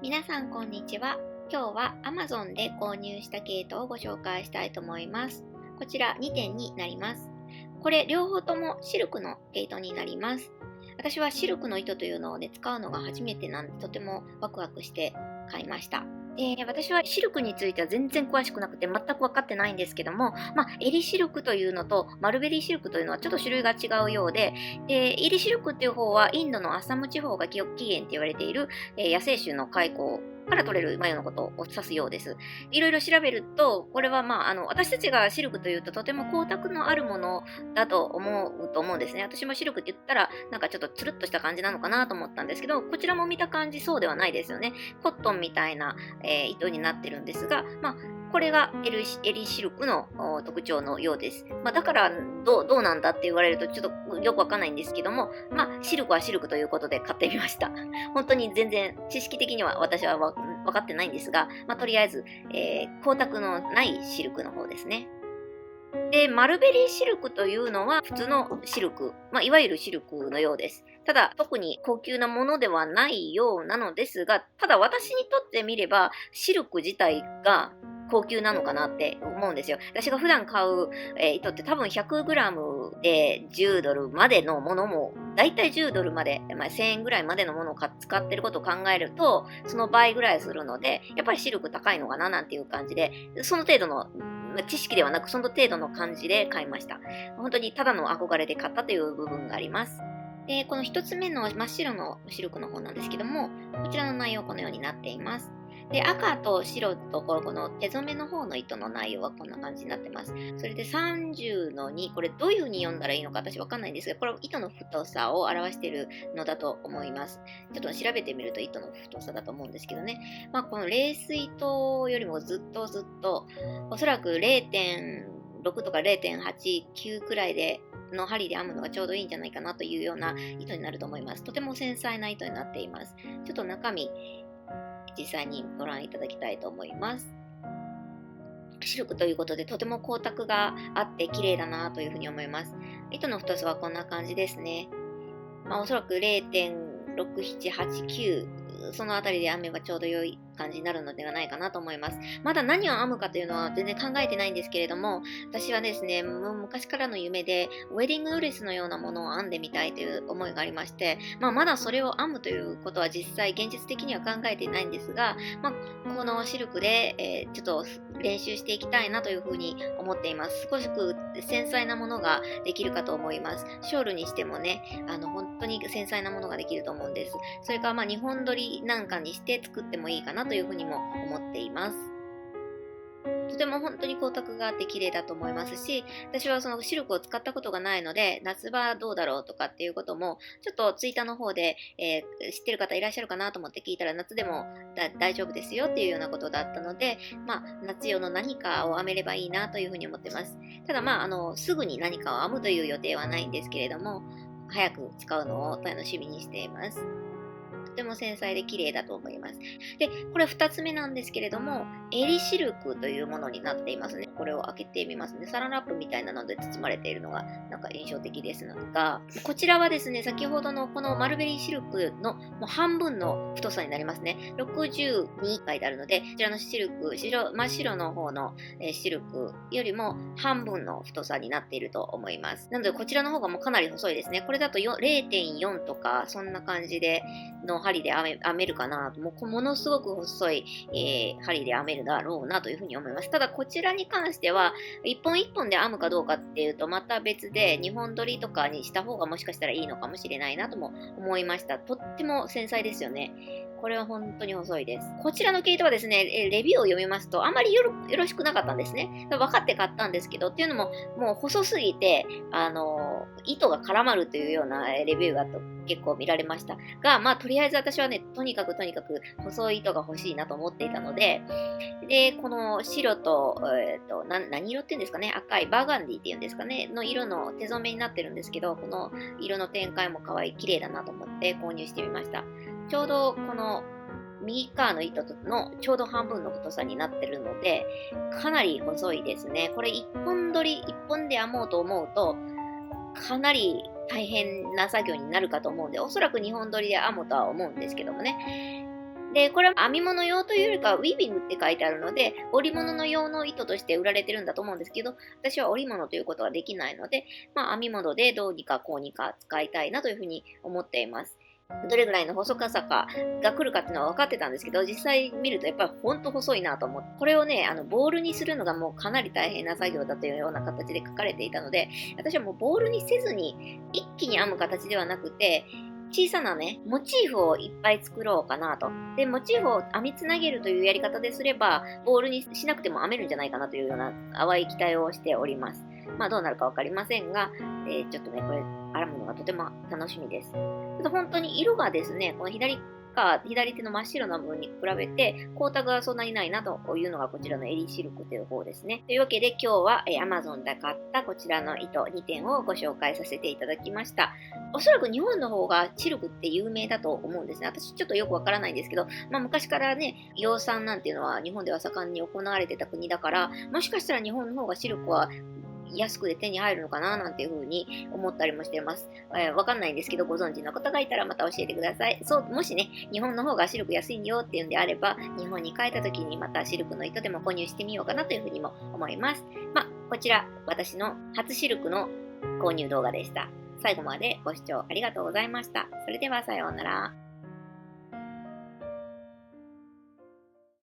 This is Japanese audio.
皆さんこんにちは。今日は Amazon で購入した毛糸をご紹介したいと思います。こちら2点になります。これ両方ともシルクの毛糸になります。私はシルクの糸というのをね、使うのが初めてなんでとてもワクワクして買いました。私はシルクについては全然詳しくなくて全く分かってないんですけども、エリシルクというのとマルベリーシルクというのはちょっと種類が違うようで、エリシルクっていう方はインドのアッサム地方が起源って言われている、野生種の蚕から取れる繭のことを指すようです。いろいろ調べると、これは私たちがシルクというととても光沢のあるものだと思うんですね。私もシルクって言ったら、なんかちょっとつるっとした感じなのかなと思ったんですけど、こちらも見た感じそうではないですよね。コットンみたいな、糸になってるんですが、これがエリシルクの特徴のようです。だからどうなんだって言われるとちょっとよくわかんないんですけども、シルクはシルクということで買ってみました。本当に全然知識的には私は分かってないんですが、とりあえず、光沢のないシルクの方ですね。で、マルベリーシルクというのは普通のシルク、いわゆるシルクのようです。ただ、特に高級なものではないようなのですが、ただ私にとってみれば、シルク自体が高級なのかなって思うんですよ。私が普段買う、糸って多分 100g で10ドルまでのものも、だいたい10ドルまで、1000円ぐらいまでのものを使ってることを考えると、その倍ぐらいするので、やっぱりシルク高いのかななんていう感じで、その程度の知識ではなく、その程度の感じで買いました。本当にただの憧れで買ったという部分があります。で、この一つ目の真っ白のシルクの方なんですけども、こちらの内容はこのようになっています。で、赤と白とこの手染めの方の糸の内容はこんな感じになってます。それで30の2、これどういう風に読んだらいいのか私わかんないんですが、これは糸の太さを表しているのだと思います。ちょっと調べてみると糸の太さだと思うんですけどね。このレース糸よりもずっと、おそらく0.6とか0.8、9くらいでの針で編むのがちょうどいいんじゃないかなというような糸になると思います。とても繊細な糸になっています。ちょっと中身、実際にご覧いただきたいと思います。シルクということでとても光沢があって綺麗だなというふうに思います。糸の太さはこんな感じですね。おそらく0.6789そのあたりで編めばちょうど良い感じになるのではないかなと思います。まだ何を編むかというのは全然考えてないんですけれども、私はですね、もう昔からの夢で、ウェディングドレスのようなものを編んでみたいという思いがありまして、まだそれを編むということは実際現実的には考えていないんですが、このシルクで、ちょっと練習していきたいなというふうに思っています。少し繊細なものができるかと思います。ショールにしてもね、本当に繊細なものができると思うんです。それから日本撮りなんかにして作ってもいいかなというふうにも思っています。とても本当に光沢があって綺麗だと思いますし、私はそのシルクを使ったことがないので、夏場どうだろうとかっていうことも、ちょっとツイッターの方で、知ってる方いらっしゃるかなと思って聞いたら、夏でも大丈夫ですよっていうようなことだったので、夏用の何かを編めればいいなというふうに思ってます。ただすぐに何かを編むという予定はないんですけれども、早く使うのを楽しみにしています。とても繊細で綺麗だと思います。で、これ2つ目なんですけれども、エリシルクというものになっていますね。これを開けてみますね。サランラップみたいなので包まれているのがなんか印象的ですが、こちらはですね、先ほどのこのマルベリーシルクのもう半分の太さになりますね。62書いてあるので、こちらのシルク、真っ白の方のシルクよりも半分の太さになっていると思います。なので、こちらの方がもうかなり細いですね。これだと0.4とか、そんな感じでの針で編めるかな。ものすごく細い、針で編めるだろうなというふうに思います。ただ、こちらに関しては、一本一本で編むかどうかっていうと、また別で、2本取りとかにした方がもしかしたらいいのかもしれないなとも思いました。とっても繊細ですよね。これは本当に細いです。こちらの毛糸はですね、レビューを読みますと、あまりよろしくなかったんですね。分かって買ったんですけど、っていうのも、もう細すぎて、糸が絡まるというようなレビューが結構見られました。が、とりあえず私はね、とにかく細い糸が欲しいなと思っていたので、で、この白と、何色っていうんですかね、赤いバーガンディっていうんですかね、の色の手染めになってるんですけど、この色の展開も可愛い、綺麗だなと思って購入してみました。ちょうどこの右側の糸のちょうど半分の太さになってるので、かなり細いですね。これ一本で編もうと思うと、かなり大変な作業になるかと思うんで、おそらく2本撮りで編むとは思うんですけどもね。で、これは編み物用というよりかはウィービングって書いてあるので、織物の用の糸として売られてるんだと思うんですけど、私は織物ということはできないので、編み物でどうにかこうにか使いたいなというふうに思っています。どれぐらいの細さかが来るかっていうのは分かってたんですけど、実際見るとやっぱりほんと細いなと思って、これをね、ボールにするのがもうかなり大変な作業だというような形で書かれていたので、私はもうボールにせずに一気に編む形ではなくて、小さなね、モチーフをいっぱい作ろうかなと。で、モチーフを編みつなげるというやり方ですれば、ボールにしなくても編めるんじゃないかなというような淡い期待をしております。どうなるかわかりませんが、ちょっとね、これ、編むのがとても楽しみです。ただ本当に色がですね、この左手の真っ白な部分に比べて、光沢がそんなにないなというのがこちらのエリーシルクという方ですね。というわけで今日は Amazon で買ったこちらの糸2点をご紹介させていただきました。おそらく日本の方がシルクって有名だと思うんですね。私ちょっとよくわからないんですけど、昔からね、養蚕なんていうのは日本では盛んに行われてた国だから、もしかしたら日本の方がシルクは安くで手に入るのかななんていうふうに思ったりもしています。わかんないんですけど、ご存知の方がいたらまた教えてください。もしね、日本の方がシルク安いよっていうんであれば、日本に帰った時にまたシルクの糸でも購入してみようかなというふうにも思います。こちら、私の初シルクの購入動画でした。最後までご視聴ありがとうございました。それではさようなら。